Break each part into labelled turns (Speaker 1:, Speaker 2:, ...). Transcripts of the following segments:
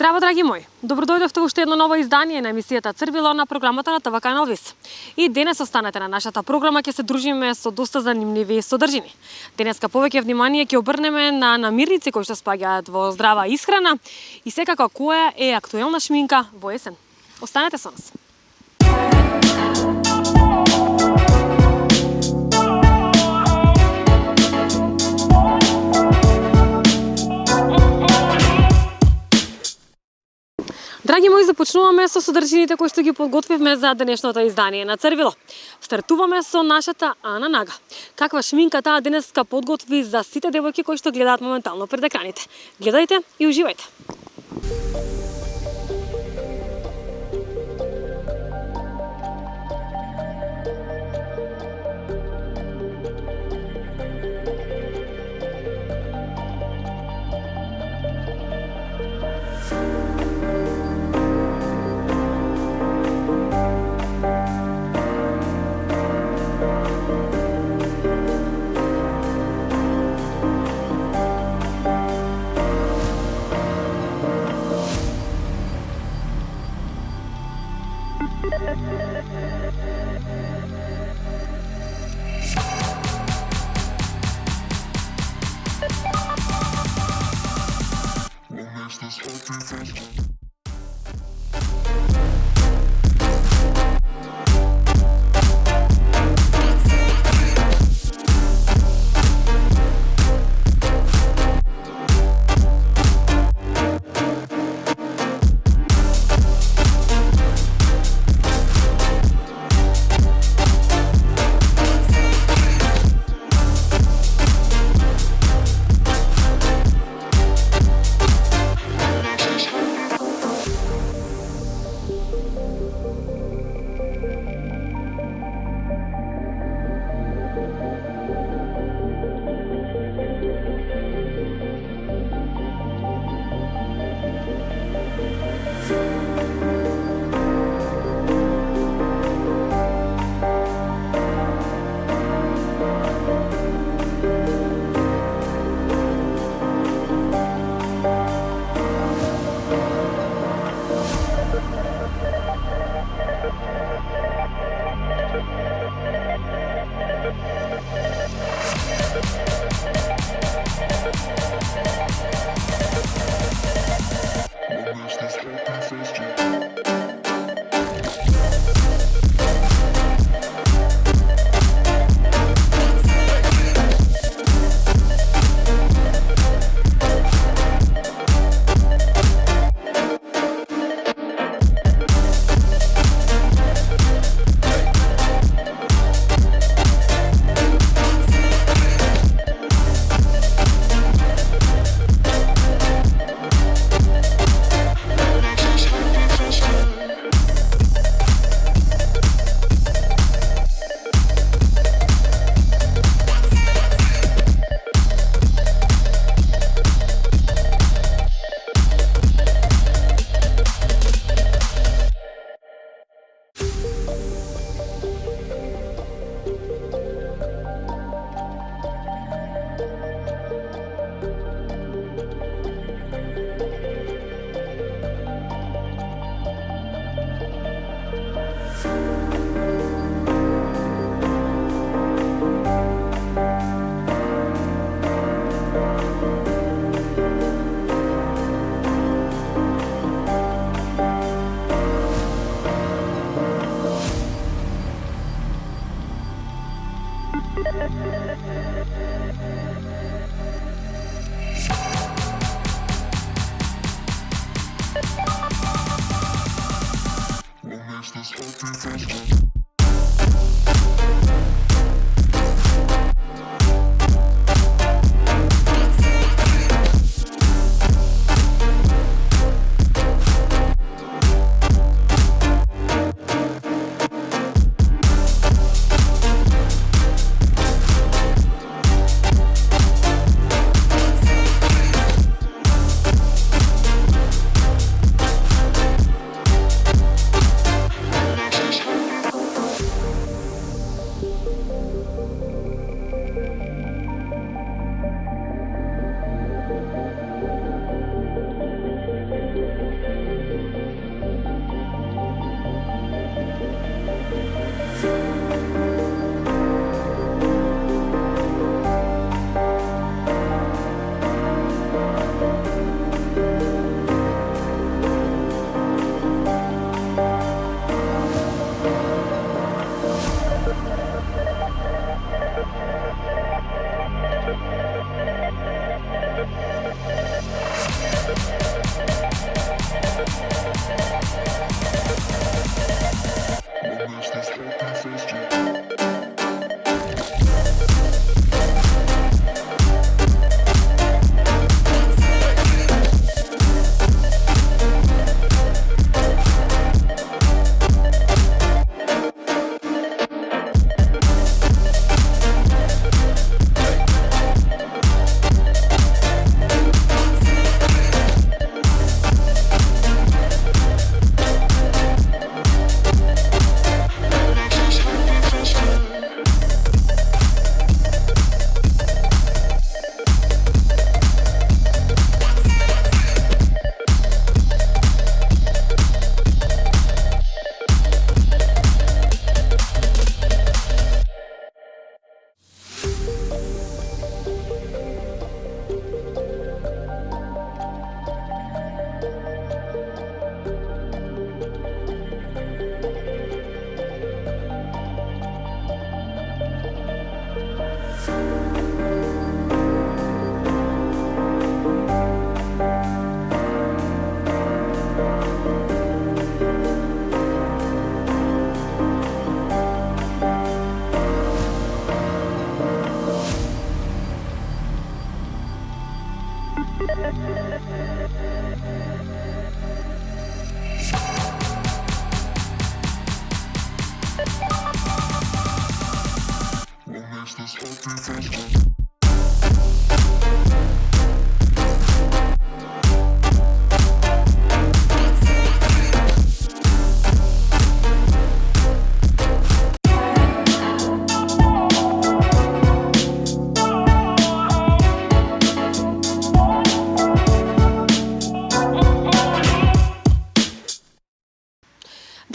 Speaker 1: Здраво, драги мои! Добродојдовте во уште едно ново издание на емисијата Црвило на програмата на ТВ Канал Вис. И денес останете на нашата програма, ќе се дружиме со доста занимливи содржини. Денеска повеќе внимание ќе обрнеме на намирници кои што спаѓаат во здрава исхрана и секако која е актуелна шминка во есен. Останете со нас. Драги мои, започнуваме со содржините кои што ги подготвивме за денешното издание на Црвило. Стартуваме со нашата Ана Нага. Каква шминка таа денеска подготви за сите девојки кои што гледаат моментално пред екраните. Гледајте и уживајте.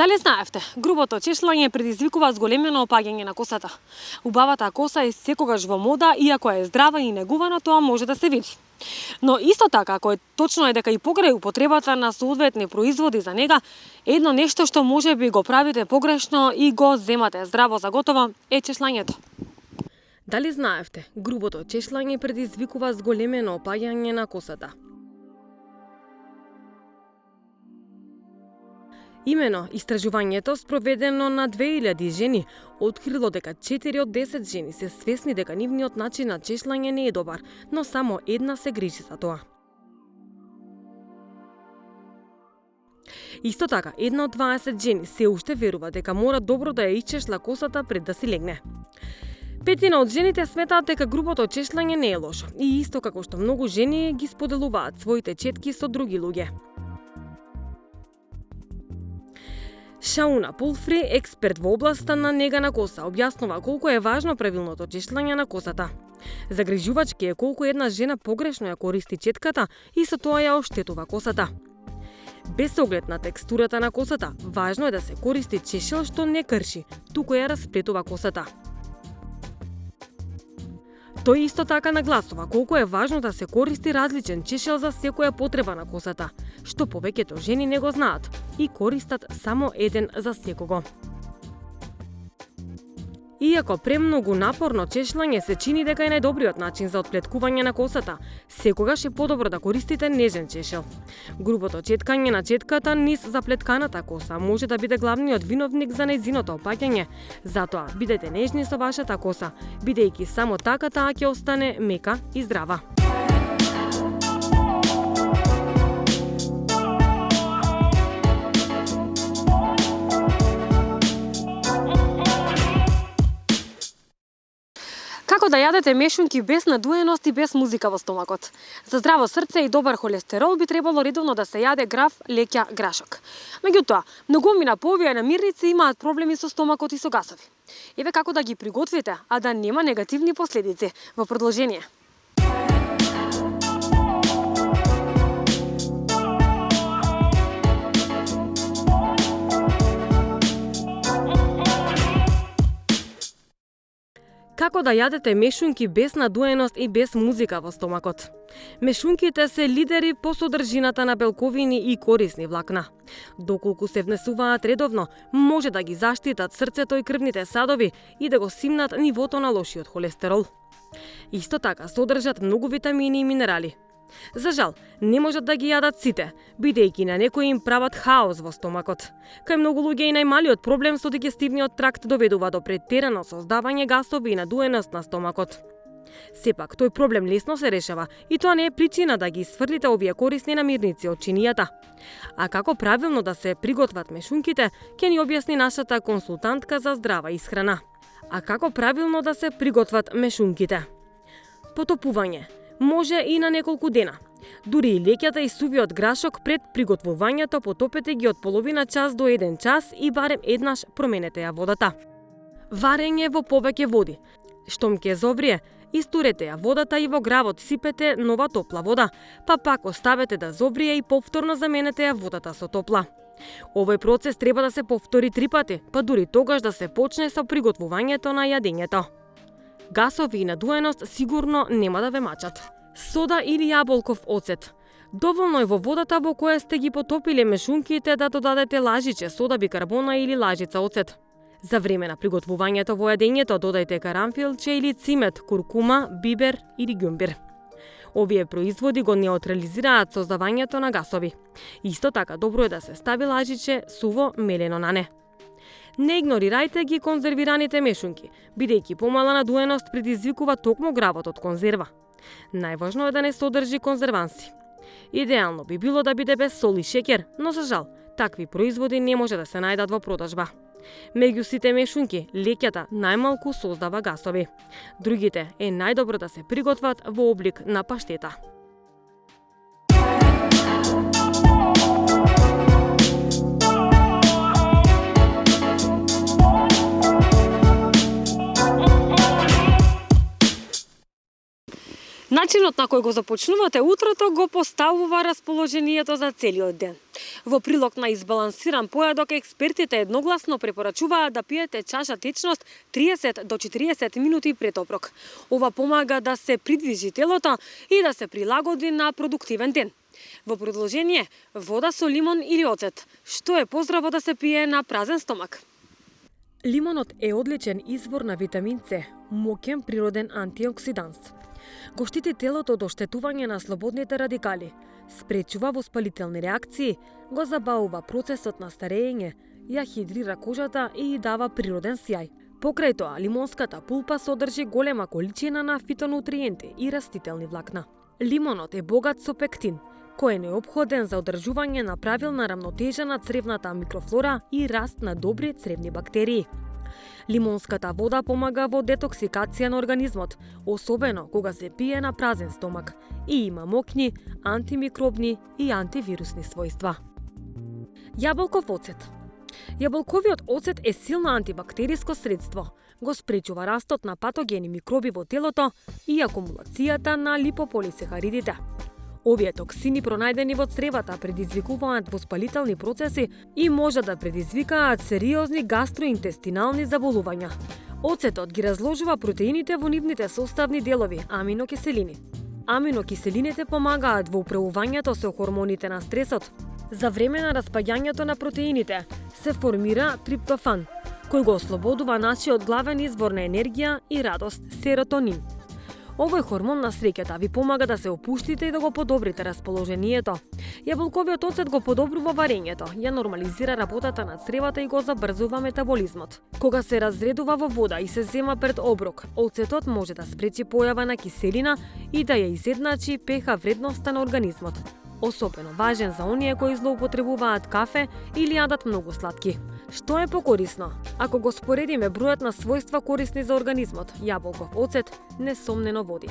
Speaker 1: Дали знаевте, грубото чешлање предизвикува зголемено опаѓање на косата. Убавата коса е секогаш во мода, иако е здрава и негувана, тоа може да се види. Но исто така, ако точно е дека и покрај употребата на соодветни производи за нега, едно нешто што може би го правите погрешно и го земате здраво за готово е чешлањето. Дали знаевте, грубото чешлање предизвикува зголемено опаѓање на косата. Имено, истражувањето спроведено на 2000 жени открило дека 4 од 10 жени се свесни дека нивниот начин на чешлање не е добар, но само една се грижи за тоа. Исто така, една од 20 жени се уште верува дека мора добро да ја ичешла косата пред да си легне. Петина од жените сметаат дека грубото чешлање не е лошо и исто како што многу жени ги споделуваат своите четки со други луѓе. Шауна Пулфри, експерт во областа на нега на коса, објаснува колку е важно правилното чешлање на косата. Загрижувачки е колку една жена погрешно ја користи четката и со тоа ја оштетува косата. Без оглед на текстурата на косата, важно е да се користи чешел што не крши, туку ја расплетува косата. Тој исто така нагласува колку е важно да се користи различен чешел за секоја потреба на косата, што повеќето жени не го знаат и користат само еден за секого. Иако премногу напорно чешлање се чини дека е најдобриот начин за отплеткување на косата, секогаш е подобро да користите нежен чешел. Грубото четкање на четката низ заплетканата коса може да биде главниот виновник за нејзиното опаѓање. Затоа, бидете нежни со вашата коса, бидејќи само така таа ќе остане мека и здрава. Како да јадете мешунки без надуеност и без музика во стомакот? За здраво срце и добар холестерол би требало редовно да се јаде граф, леќа, грашок. Меѓутоа, многумина по овие намирници имаат проблеми со стомакот и со гасови. Еве како да ги приготвите, а да нема негативни последици во продолжение. Како да јадете мешунки без надуеност и без музика во стомакот? Мешунките се лидери по содржината на белковини и корисни влакна. Доколку се внесуваат редовно, може да ги заштитат срцето и крвните садови и да го симнат нивото на лошиот холестерол. Исто така содржат многу витамини и минерали. За жал, не можат да ги јадат сите, бидејќи на некои им прават хаос во стомакот. Кај многу луѓе и најмалиот проблем со дигестивниот тракт доведува до претерано создавање гасови и надуеност на стомакот. Сепак, тој проблем лесно се решава и тоа не е причина да ги сфрлите овие корисни намирници од чинијата. А како правилно да се приготват мешунките, ќе ни објасни нашата консултантка за здрава исхрана. А како правилно да се приготват мешунките? Потопување може и на неколку дена. Дури и леќата и сувиот грашок пред приготвувањето потопете ги од половина час до 1 час и барем еднаш променете ја водата. Варење во повеќе води. Штом ќе зоврие, истурете ја водата и во гравот сипете нова топла вода, па пак оставете да зоврие и повторно заменете ја водата со топла. Овој процес треба да се повтори 3 пати, па дури тогаш да се почне со приготвувањето на јадењето. Гасови и надуеност сигурно нема да ве мачат. Сода или јаболков оцет. Доволно е во водата во која сте ги потопиле мешунките да додадете лажиче сода бикарбона или лажица оцет. За време на приготвувањето во јадењето додајте карамфилче или цимет, куркума, бибер или ѓумбир. Овие производи го неутрализираат создавањето на гасови. Исто така добро е да се стави лажиче суво мелено на не. Не игнорирајте ги конзервираните мешунки, бидејќи помала надуеност предизвикува токму гравот од конзерва. Најважно е да не содржи конзерванси. Идеално би било да биде без сол и шеќер, но за жал, такви производи не може да се најдат во продажба. Меѓу сите мешунки, леќата најмалку создава гасови. Другите е најдобро да се приготват во облик на паштета. Начинот на кој го започнувате утрото го поставува расположението за целиот ден. Во прилог на избалансиран појадок, експертите едногласно препорачуваат да пиете чаша течност 30 до 40 минути пред оброк. Ова помага да се придвижи телото и да се прилагоди на продуктивен ден. Во продолжение, вода со лимон или оцет, што е поздраво да се пие на празен стомак. Лимонот е одличен извор на витамин С, моќен природен антиоксиданс. Го штити телото од оштетување на слободните радикали, спречува воспалителни реакции, го забавува процесот на старење, ја хидрира кожата и дава природен сјај. Покрај тоа, лимонската пулпа содржи голема количина на фитонутриенти и растителни влакна. Лимонот е богат со пектин, кој е неопходен за одржување на правилна рамнотежа на цревната микрофлора и раст на добри цревни бактерии. Лимонската вода помага во детоксикација на организмот, особено кога се пие на празен стомак и има моќни антимикробни и антивирусни својства. Јаболков оцет. Јаболковиот оцет е силно антибактериско средство. Го спречува растот на патогени микроби во телото и акумулацијата на липополисахаридите. Овие токсини пронајдени во цревата предизвикуваат воспалителни процеси и може да предизвикаат сериозни гастроинтестинални заболувања. Оцетот ги разложува протеините во нивните составни делови, аминокиселини. Аминокиселините помагаат во управувањето со хормоните на стресот. За време на распаѓањето на протеините се формира триптофан, кој го ослободува нашиот главен извор на енергија и радост – серотонин. Овој хормон на среќата ви помага да се опуштите и да го подобрите расположението. Јаболковиот оцет го подобрува варењето, ја нормализира работата на цревата и го забрзува метаболизмот. Кога се разредува во вода и се зема пред оброк, оцетот може да спречи појава на киселина и да ја изедначи pH вредноста на организмот. Особено важен за оние кои злоупотребуваат кафе или јадат многу сладки. Што е покорисно? Ако го споредиме бројот на својства корисни за организмот, јаболков оцет несомнено води.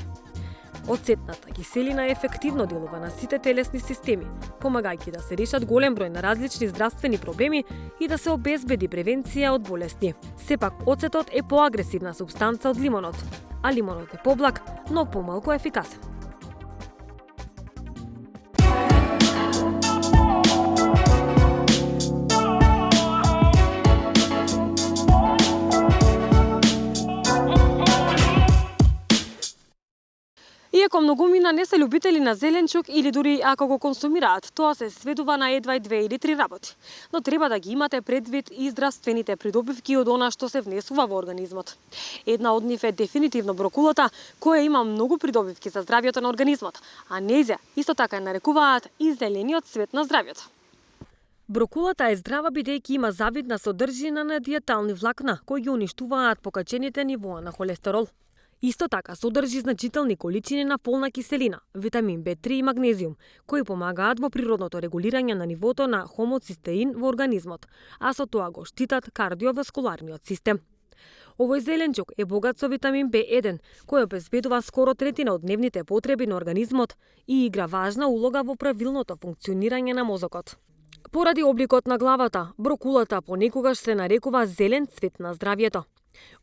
Speaker 1: Оцетната киселина ефективно делува на сите телесни системи, помагајќи да се решат голем број на различни здравствени проблеми и да се обезбеди превенција од болести. Сепак, оцетот е поагресивна супстанца од лимонот, а лимонот е поблаг, но помалку ефикасен. Иако многумина не се љубители на зеленчук или дури ако го консумираат, тоа се сведува на едва 2 или 3 работи. Но треба да ги имате предвид и здравствените придобивки од она што се внесува во организмот. Една од нив е дефинитивно брокулата, која има многу придобивки за здравјето на организмот, а нејзе исто така ја нарекуваат и зелениот цвет на здравјето. Брокулата е здрава бидејќи има завидна содржина на диетални влакна кои ги уништуваат покачените нивоа на холестерол. Исто така содржи значителни количини на фолна киселина, витамин B3 и магнезиум, кои помагаат во природното регулирање на нивото на хомоцистеин во организмот, а со тоа го штитат кардиоваскуларниот систем. Овој зеленчук е богат со витамин B1, кој обезбедува скоро третина од дневните потреби на организмот и игра важна улога во правилното функционирање на мозокот. Поради обликот на главата, брокулата понекогаш се нарекува зелен цвет на здравјето.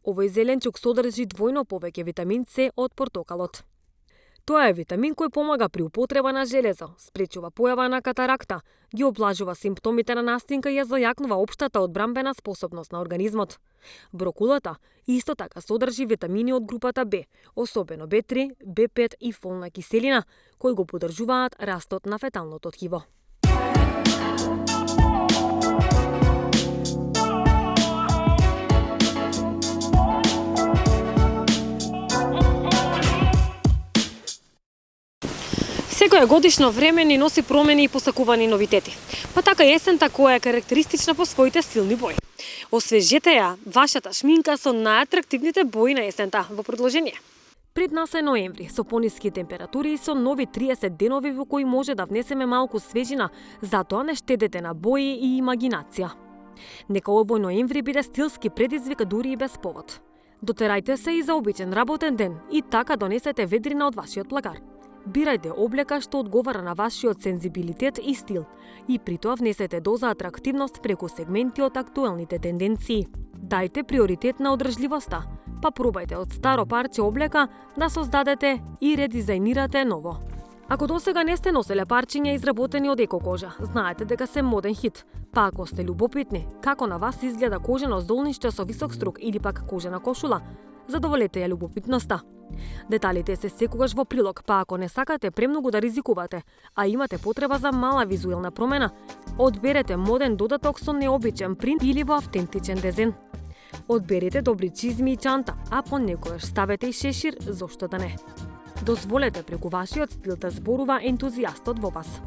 Speaker 1: Овој зеленчук содржи двојно повеќе витамин С од портокалот. Тоа е витамин кој помага при употреба на железо, спречува појава на катаракта, ги облажува симптомите на настинка и ја зајакнува општата одбрамбена способност на организмот. Брокулата исто така содржи витамини од групата Б, особено B3, B5 и фолна киселина, кои го поддржуваат растот на феталното ткиво. Секоја годишно време ни носи промени и посакувани новитети. Па така и есента која е карактеристична по своите силни бои. Освежете ја вашата шминка со најатрактивните бои на есента во продолжение. Пред нас е ноември, со пониски температури и со нови 30 денови во кои може да внесеме малку свежина, затоа не штедете на бои и имагинација. Нека овој ноември биде стилски предизвик дури и без повод. Дотерајте се и за обичен работен ден и така донесете ведрина од вашиот плагар. Бирајте облека што одговара на вашиот сензибилитет и стил и при тоа внесете доза атрактивност преку сегменти од актуелните тенденции. Дајте приоритет на одржливоста, па пробајте од старо парче облека да создадете и редизајнирате ново. Ако досега не сте носеле парчиња изработени од екокожа, знаете дека се моден хит. Па ако сте љубопитни како на вас изгледа кожено здолниште со висок струк или пак кожена кошула, задоволете ја љубопитноста. Деталите се секогаш во прилог, па ако не сакате премногу да ризикувате, а имате потреба за мала визуелна промена, одберете моден додаток со необичен принт или во автентичен дизајн. Одберете добри чизми и чанта, а понекогаш ставете и шешир, зошто да не. Дозволете преку вашиот стил да зборува ентузијастот во вас.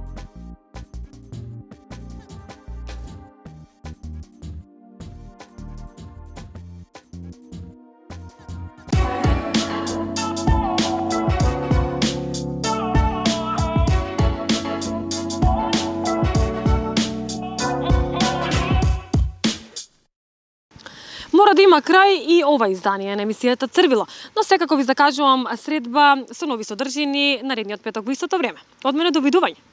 Speaker 1: Мора да има крај и ова издание на емисијата Црвило, но секако ви закажувам средба со нови содржини наредниот петок во истото време. Од мене довидување.